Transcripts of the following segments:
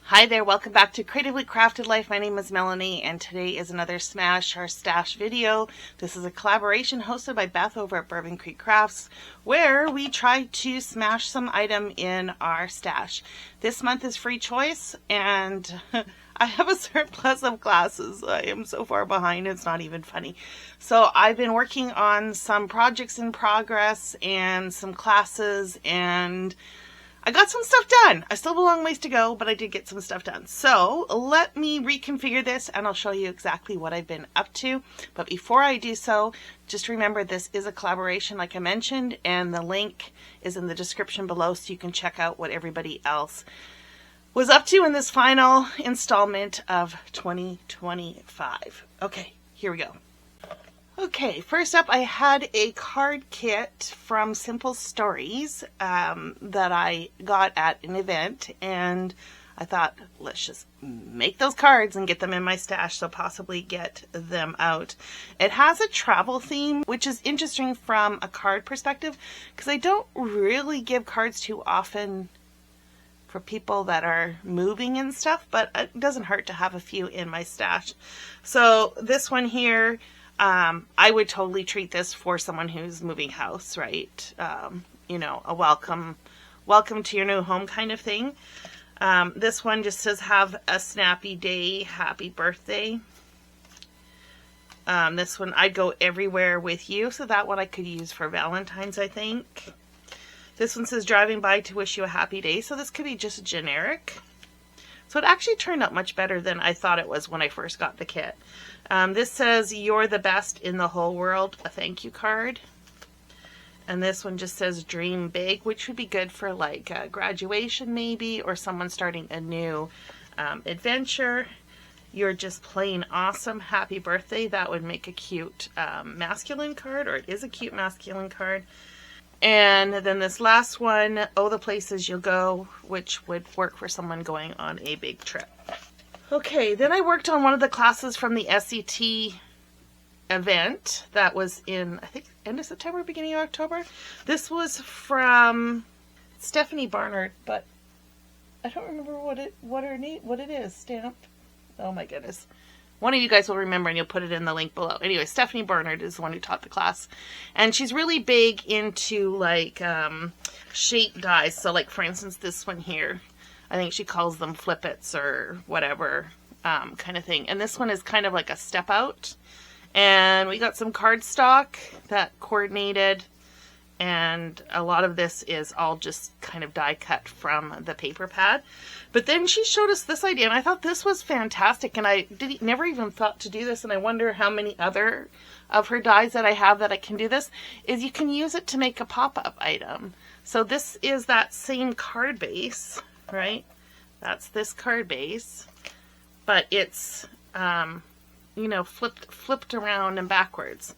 Hi there, welcome back to Creatively Crafted Life. My name is Melanie, and today is another Smash or Stash video. This is a collaboration hosted by Beth over at Bourbon Creek Crafts, where we try to smash some item in our stash. This month is free choice, and I have a surplus of glasses. I am so far behind, it's not even funny. So I've been working on some projects in progress and some classes, and I got some stuff done. I still have a long ways to go, but I did get some stuff done. So let me reconfigure this and I'll show you exactly what I've been up to. But before I do so, just remember this is a collaboration like I mentioned, and the link is in the description below so you can check out what everybody else was up to in this final installment of 2025. Okay, here we go. Okay, first up I had a card kit from Simple Stories that I got at an event, and I thought, let's just make those cards and get them in my stash, so possibly get them out. It has a travel theme, which is interesting from a card perspective, because I don't really give cards too often for people that are moving and stuff, but it doesn't hurt to have a few in my stash. So this one here, I would totally treat this for someone who's moving house, right? You know, a welcome to your new home kind of thing. This one just says, have a snappy day, happy birthday. This one, I'd go everywhere with you. So that one I could use for Valentine's, I think. This one says, driving by to wish you a happy day. So this could be just generic. So it actually turned out much better than I thought it was when I first got the kit. This says, you're the best in the whole world, a thank you card. And this one just says, dream big, which would be good for like graduation maybe, or someone starting a new adventure. You're just plain awesome, happy birthday. That would make a cute masculine card, or it is a cute masculine card. And then this last one, oh, the places you'll go, which would work for someone going on a big trip. Okay, then I worked on one of the classes from the SET event that was in, I think, end of September, beginning of October. This was from Stephanie Barnard, but I don't remember what it is. Stamp. Oh my goodness. One of you guys will remember, and you'll put it in the link below. Anyway, Stephanie Barnard is the one who taught the class. And she's really big into, like, shape dies. So, like, for instance, this one here, I think she calls them flippets or whatever kind of thing. And this one is kind of like a step out. And we got some cardstock that coordinated. And a lot of this is all just kind of die cut from the paper pad. But then she showed us this idea, and I thought this was fantastic. And I never even thought to do this, and I wonder how many other of her dies that I have that I can do this, is you can use it to make a pop-up item. So this is that same card base, right? That's this card base, but it's, you know, flipped around and backwards.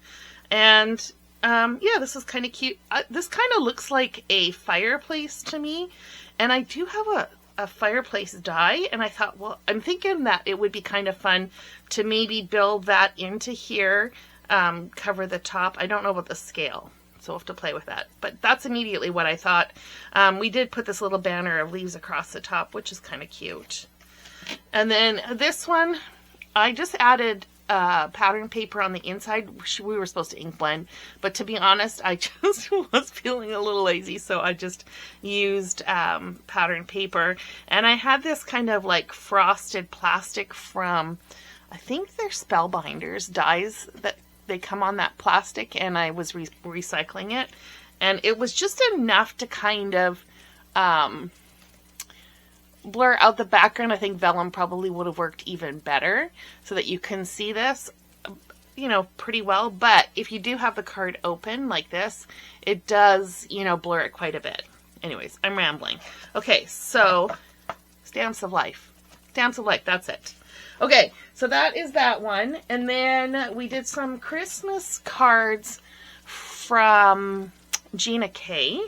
And yeah, this is kind of cute. This kind of looks like a fireplace to me. And I do have a fireplace die. And I thought, well, I'm thinking that it would be kind of fun to maybe build that into here, cover the top. I don't know about the scale, so we'll have to play with that. But that's immediately what I thought. We did put this little banner of leaves across the top, which is kind of cute. And then this one, I just added pattern paper on the inside. We were supposed to ink blend, but to be honest, I just was feeling a little lazy, so I just used pattern paper. And I had this kind of like frosted plastic from, I think they're Spellbinders dies that they come on that plastic, and I was recycling it, and it was just enough to kind of blur out the background. I think vellum probably would have worked even better so that you can see this, you know, pretty well. But if you do have the card open like this, it does, you know, blur it quite a bit. Anyways, I'm rambling. Okay, so Stamps of Life. Stamps of Life, that's it. Okay, so that is that one. And then we did some Christmas cards from Gina K.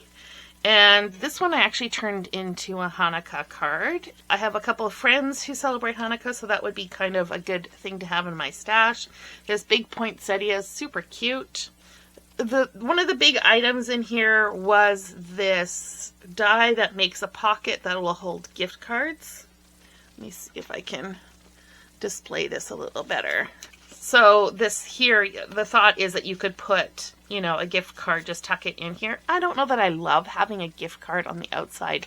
And this one I actually turned into a Hanukkah card. I have a couple of friends who celebrate Hanukkah, so that would be kind of a good thing to have in my stash. This big poinsettia is super cute. One of the big items in here was this die that makes a pocket that will hold gift cards. Let me see if I can display this a little better. So this here, the thought is that you could put, you know, a gift card, just tuck it in here. I don't know that I love having a gift card on the outside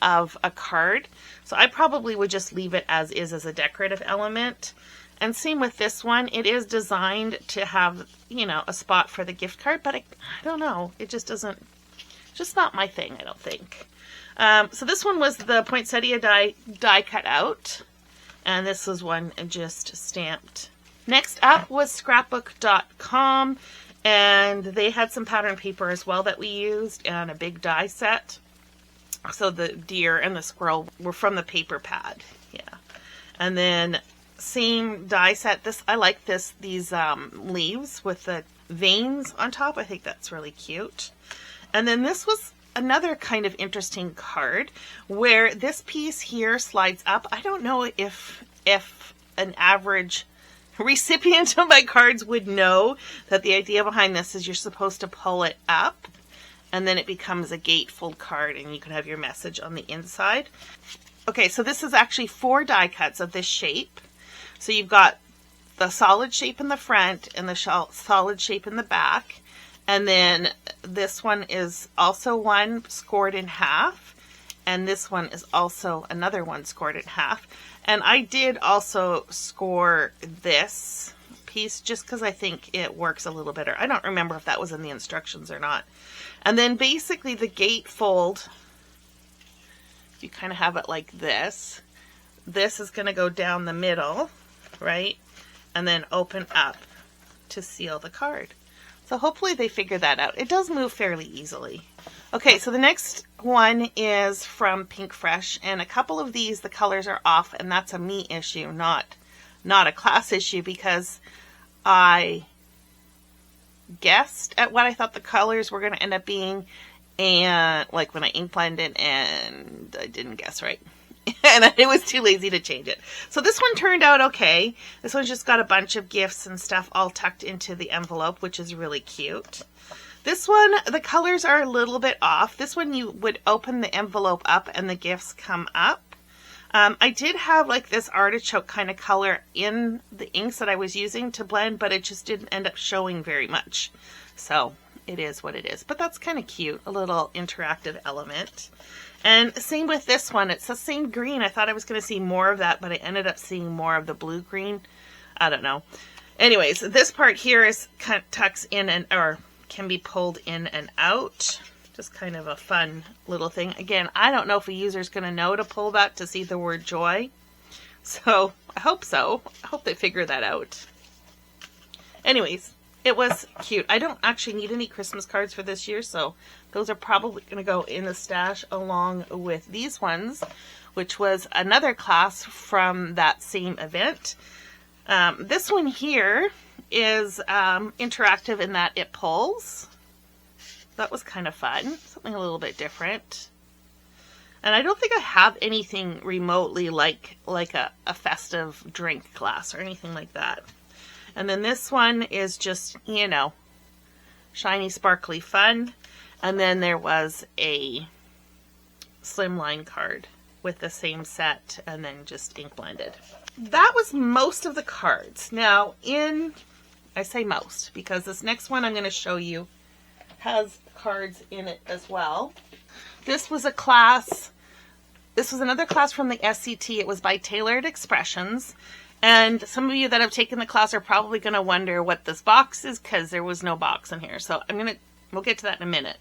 of a card. So I probably would just leave it as is as a decorative element. And same with this one. It is designed to have, you know, a spot for the gift card, but I don't know. It just doesn't, just not my thing, I don't think. So this one was the poinsettia die cut out. And this was one just stamped. Next up was scrapbook.com, and they had some pattern paper as well that we used and a big die set. So the deer and the squirrel were from the paper pad. Yeah. And then same die set. This, I like these leaves with the veins on top. I think that's really cute. And then this was another kind of interesting card where this piece here slides up. I don't know if an average recipient of my cards would know that the idea behind this is you're supposed to pull it up and then it becomes a gatefold card and you can have your message on the inside. Okay, so this is actually 4 die cuts of this shape. So you've got the solid shape in the front and the solid shape in the back. And then this one is also one scored in half. And this one is also another one scored in half. And I did also score this piece just because I think it works a little better. I don't remember if that was in the instructions or not. And then basically the gatefold, you kind of have it like this. This is going to go down the middle, right? And then open up to seal the card. So hopefully they figure that out. It does move fairly easily. Okay, so the next one is from Pink Fresh, and a couple of these, the colors are off, and that's a me issue, not a class issue, because I guessed at what I thought the colors were going to end up being, and like when I ink blended, and I didn't guess right. And I was too lazy to change it. So this one turned out okay. This one's just got a bunch of gifts and stuff all tucked into the envelope, which is really cute. This one, the colors are a little bit off. This one you would open the envelope up and the gifts come up. I did have like this artichoke kind of color in the inks that I was using to blend, but it just didn't end up showing very much. So it is what it is. But that's kind of cute, a little interactive element. And same with this one. It's the same green. I thought I was going to see more of that, but I ended up seeing more of the blue-green. I don't know. Anyways, this part here is kind of tucks in and, or can be pulled in and out. Just kind of a fun little thing. Again, I don't know if a user is going to know to pull that to see the word joy. So, I hope so. I hope they figure that out. Anyways, it was cute. I don't actually need any Christmas cards for this year, so those are probably going to go in the stash along with these ones, which was another class from that same event. This one here is interactive in that it pulls. That was kind of fun. Something a little bit different. And I don't think I have anything remotely like a festive drink glass or anything like that. And then this one is just, you know, shiny, sparkly fun. And then there was a slimline card with the same set and then just ink blended. That was most of the cards. Now, I say most because this next one I'm going to show you has cards in it as well. This was a class. This was another class from the SCT. It was by Tailored Expressions. And some of you that have taken the class are probably going to wonder what this box is because there was no box in here. So we'll get to that in a minute.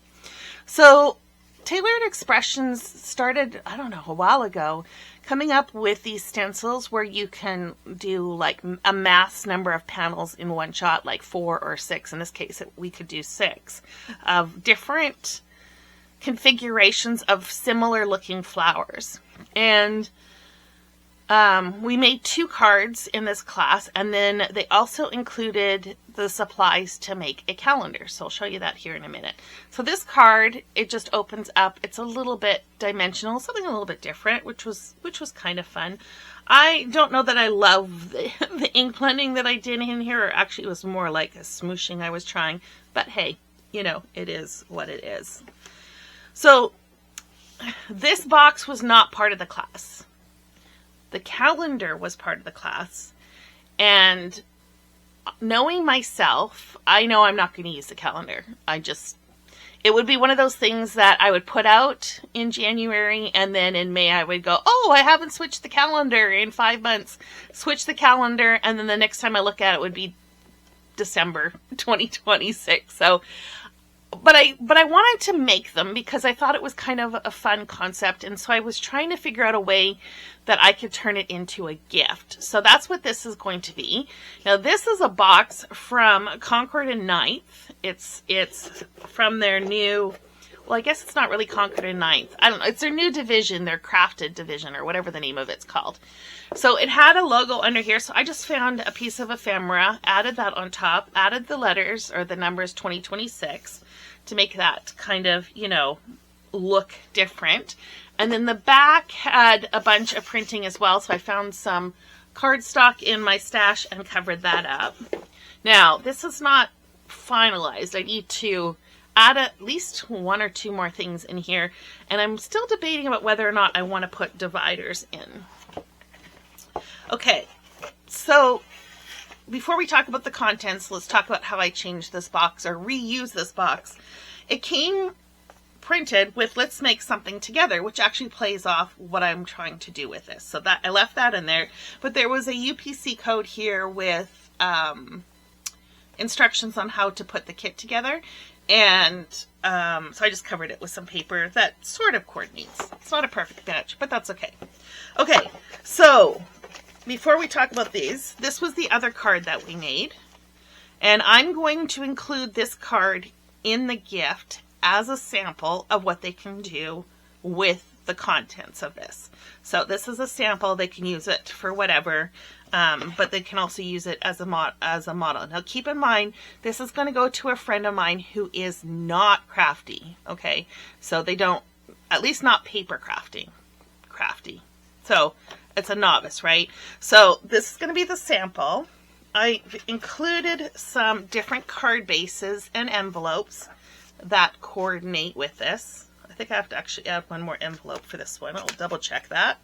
So Tailored Expressions started, I don't know, a while ago, coming up with these stencils where you can do like a mass number of panels in one shot, like 4 or 6. In this case, we could do 6 of different configurations of similar looking flowers. And we made 2 cards in this class, and then they also included the supplies to make a calendar. So I'll show you that here in a minute. So this card, it just opens up. It's a little bit dimensional, something a little bit different, which was kind of fun. I don't know that I love the ink blending that I did in here, or actually it was more like a smooshing I was trying, but hey, you know, it is what it is. So this box was not part of the class. the calendar was part of the class. And knowing myself, I know I'm not going to use the calendar. It would be one of those things that I would put out in January, and then in May I would go, oh, I haven't switched the calendar in 5 months. Switch the calendar, and then the next time I look at it would be December 2026. So, but I wanted to make them because I thought it was kind of a fun concept, and so I was trying to figure out a way that I could turn it into a gift. So that's what this is going to be. Now this is a box from Concord and Ninth. It's from their new, well, I guess it's not really Concord and Ninth. I don't know. It's their new division, their crafted division, or whatever the name of it's called. So it had a logo under here. So I just found a piece of ephemera, added that on top, added the letters or the numbers 2026 to make that kind of, look different. And then the back had a bunch of printing as well. So I found some cardstock in my stash and covered that up. Now, this is not finalized. I need to add at least 1 or 2 more things in here. And I'm still debating about whether or not I want to put dividers in. Okay, so before we talk about the contents, let's talk about how I changed this box or reuse this box. It came printed with let's make something together, which actually plays off what I'm trying to do with this. So that I left that in there, but there was a UPC code here with instructions on how to put the kit together. And so I just covered it with some paper that sort of coordinates. It's not a perfect match, but that's okay. Okay, so before we talk about these, this was the other card that we made. And I'm going to include this card in the gift as a sample of what they can do with the contents of this. So this is a sample. They can use it for whatever, but they can also use it as a model. Now keep in mind, this is going to go to a friend of mine who is not crafty, okay? So they don't, at least not paper crafty. So it's a novice, right? So this is going to be the sample. I included some different card bases and envelopes that coordinate with this. I think I have to actually add one more envelope for this one. I'll double check that.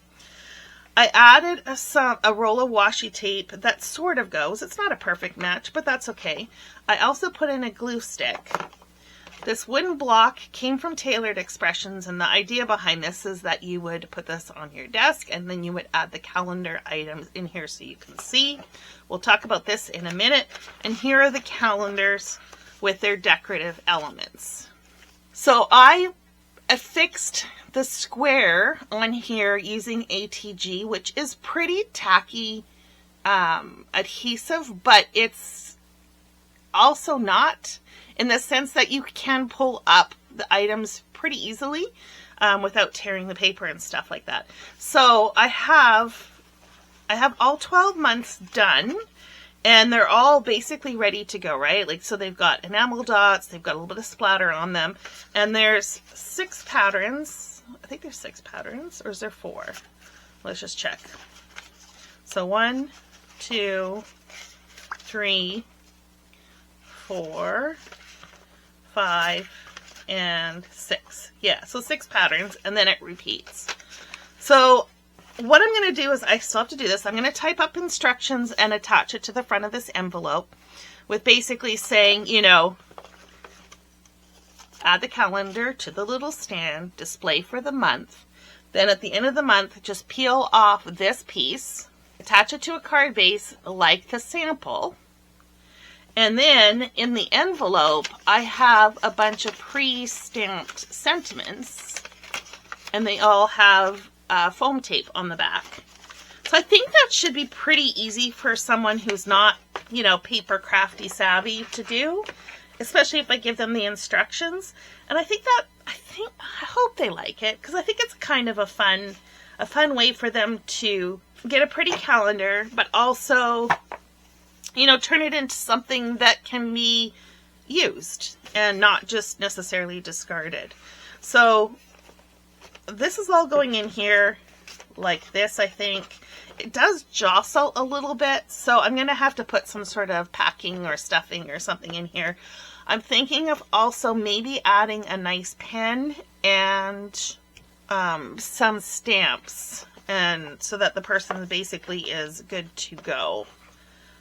I added a roll of washi tape that sort of goes. It's not a perfect match, but that's okay. I also put in a glue stick. This wooden block came from Tailored Expressions, and the idea behind this is that you would put this on your desk and then you would add the calendar items in here so you can see. We'll talk about this in a minute. And here are the calendars with their decorative elements. So I affixed the square on here using ATG, which is pretty tacky adhesive, but it's also not, in the sense that you can pull up the items pretty easily without tearing the paper and stuff like that. So I have all 12 months done, and they're all basically ready to go, right? Like, so they've got enamel dots, they've got a little bit of splatter on them, and there's 6 patterns. I think there's 6 patterns, or is there 4? Let's just check. So 1, 2, 3, 4, 5, and 6. Yeah, so 6 patterns, and then it repeats. So what I'm going to do is, I still have to do this, I'm going to type up instructions and attach it to the front of this envelope with basically saying, add the calendar to the little stand, display for the month. Then at the end of the month, just peel off this piece, attach it to a card base like the sample. And then in the envelope, I have a bunch of pre-stamped sentiments, and they all have foam tape on the back. So I think that should be pretty easy for someone who's not, paper crafty savvy to do, especially if I give them the instructions. And I hope they like it, because I think it's kind of a fun way for them to get a pretty calendar, but also, turn it into something that can be used and not just necessarily discarded. So this is all going in here like this, I think. It does jostle a little bit, so I'm going to have to put some sort of packing or stuffing or something in here. I'm thinking of also maybe adding a nice pen and some stamps and so that the person basically is good to go.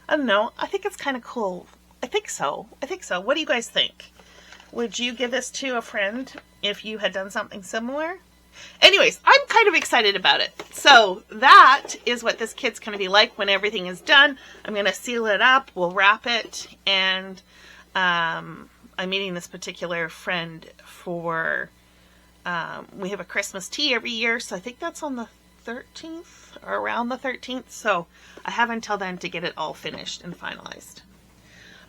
I don't know. I think it's kind of cool. I think so. What do you guys think? Would you give this to a friend if you had done something similar? Anyways, I'm kind of excited about it. So that is what this kit's going to be like when everything is done. I'm going to seal it up. We'll wrap it. And I'm meeting this particular friend for, we have a Christmas tea every year. So I think that's on the 13th or around the 13th. So I have until then to get it all finished and finalized.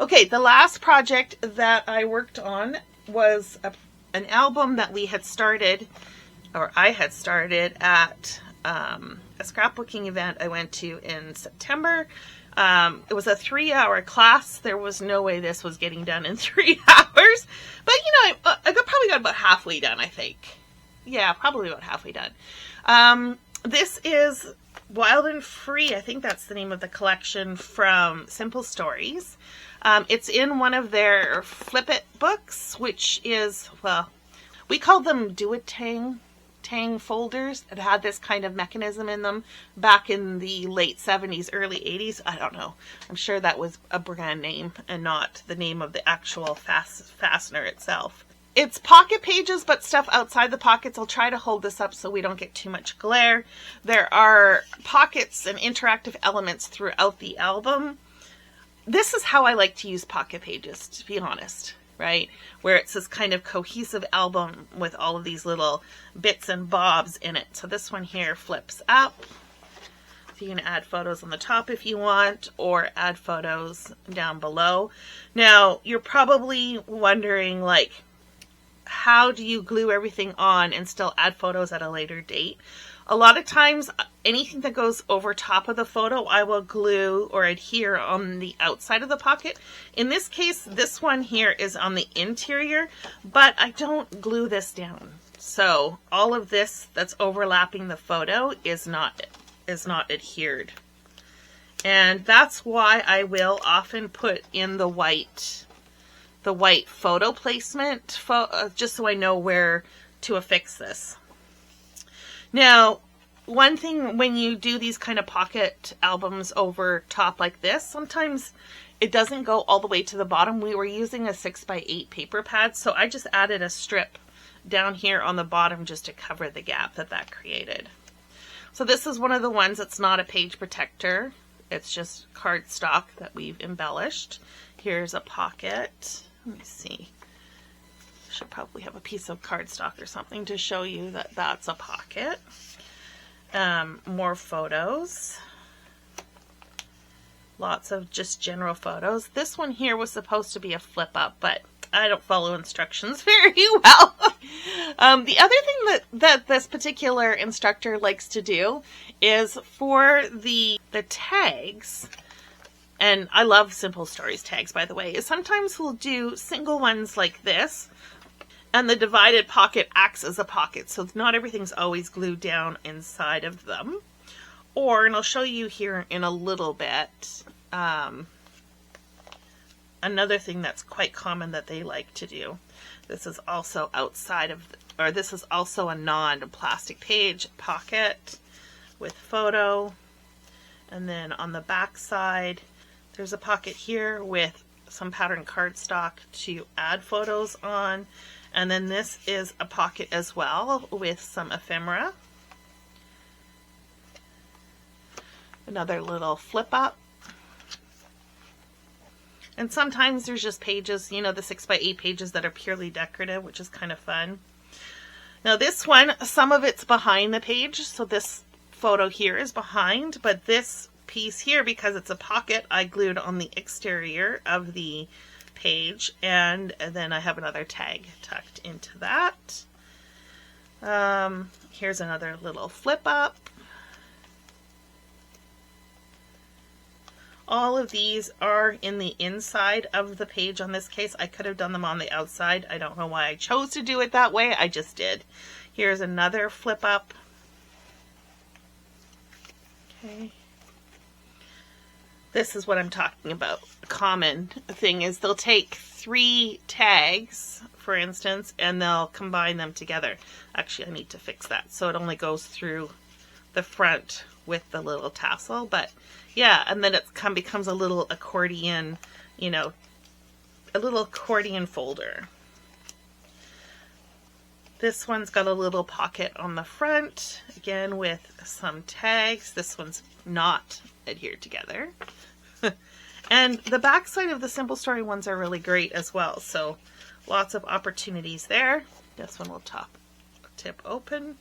Okay, the last project that I worked on was an album that we had started, or I had started at a scrapbooking event I went to in September. It was a 3-hour class. There was no way this was getting done in 3 hours. But, you know, I probably got about halfway done, I think. Yeah, probably about halfway done. This is Wild and Free. I think that's the name of the collection from Simple Stories. It's in one of their Flip It books, which is, well, we called them Do-A-Tang folders. It had this kind of mechanism in them back in the late 70s, early 80s. I don't know. I'm sure that was a brand name and not the name of the actual fastener itself. It's pocket pages, but stuff outside the pockets. I'll try to hold this up so we don't get too much glare. There are pockets and interactive elements throughout the album. This is how I like to use pocket pages, to be honest, right? Where it's this kind of cohesive album with all of these little bits and bobs in it. So this one here flips up. So you can add photos on the top if you want, or add photos down below. Now, you're probably wondering, like, how do you glue everything on and still add photos at a later date? A lot of times, anything that goes over top of the photo, I will glue or adhere on the outside of the pocket. In this case, this one here is on the interior, but I don't glue this down. So all of this that's overlapping the photo is not adhered. And that's why I will often put in the white photo placement, just so I know where to affix this. Now, one thing when you do these kind of pocket albums over top like this, sometimes it doesn't go all the way to the bottom. We were using a 6x8 paper pad, so I just added a strip down here on the bottom just to cover the gap that created. So this is one of the ones that's not a page protector. It's just cardstock that we've embellished. Here's a pocket. Let me see. Should probably have a piece of cardstock or something to show you that that's a pocket. More photos. Lots of just general photos. This one here was supposed to be a flip up, but I don't follow instructions very well. The other thing that this particular instructor likes to do is for the tags, and I love Simple Stories tags, by the way, is sometimes we'll do single ones like this, and the divided pocket acts as a pocket, so not everything's always glued down inside of them. Or, and I'll show you here in a little bit, another thing that's quite common that they like to do. This is also outside of, or this is also a non-plastic page pocket with photo. And then on the back side, there's a pocket here with some pattern cardstock to add photos on. And then this is a pocket as well with some ephemera. Another little flip up. And sometimes there's just pages, you know, the 6x8 pages that are purely decorative, which is kind of fun. Now this one, some of it's behind the page. So this photo here is behind, but this piece here, because it's a pocket, I glued on the exterior of the page, and then I have another tag tucked into that. Here's another little flip up. All of these are in the inside of the page on this case. I could have done them on the outside. I don't know why I chose to do it that way. I just did. Here's another flip up. Okay. This is what I'm talking about. A common thing is they'll take 3 tags, for instance, and they'll combine them together. Actually, I need to fix that so it only goes through the front with the little tassel. But yeah, and then it becomes a little accordion, you know, a little accordion folder. This one's got a little pocket on the front, again with some tags. This one's not adhered together. And the back side of the Simple Story ones are really great as well. So lots of opportunities there. This one will tip open.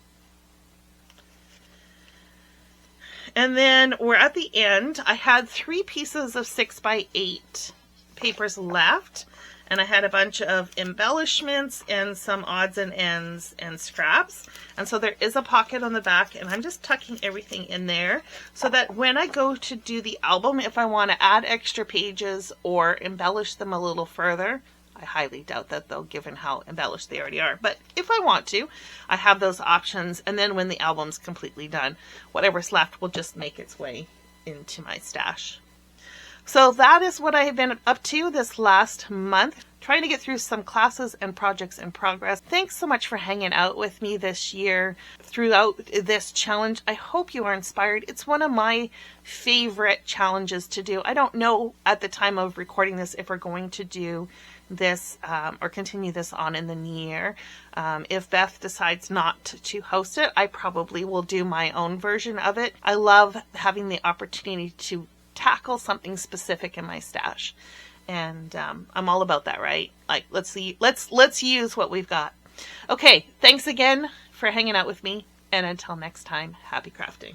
And then we're at the end. I had 3 pieces of 6x8 papers left. And I had a bunch of embellishments and some odds and ends and scraps. And so there is a pocket on the back, and I'm just tucking everything in there so that when I go to do the album, if I want to add extra pages or embellish them a little further, I highly doubt that though, given how embellished they already are. But if I want to, I have those options. And then when the album's completely done, whatever's left will just make its way into my stash. So that is what I have been up to this last month, trying to get through some classes and projects in progress. Thanks so much for hanging out with me this year throughout this challenge. I hope you are inspired. It's one of my favorite challenges to do. I don't know at the time of recording this if we're going to do this or continue this on in the new year. If Beth decides not to host it, I probably will do my own version of it. I love having the opportunity to tackle something specific in my stash, and I'm all about that, right? Like, let's use what we've got. Okay, thanks again for hanging out with me, and until next time, happy crafting.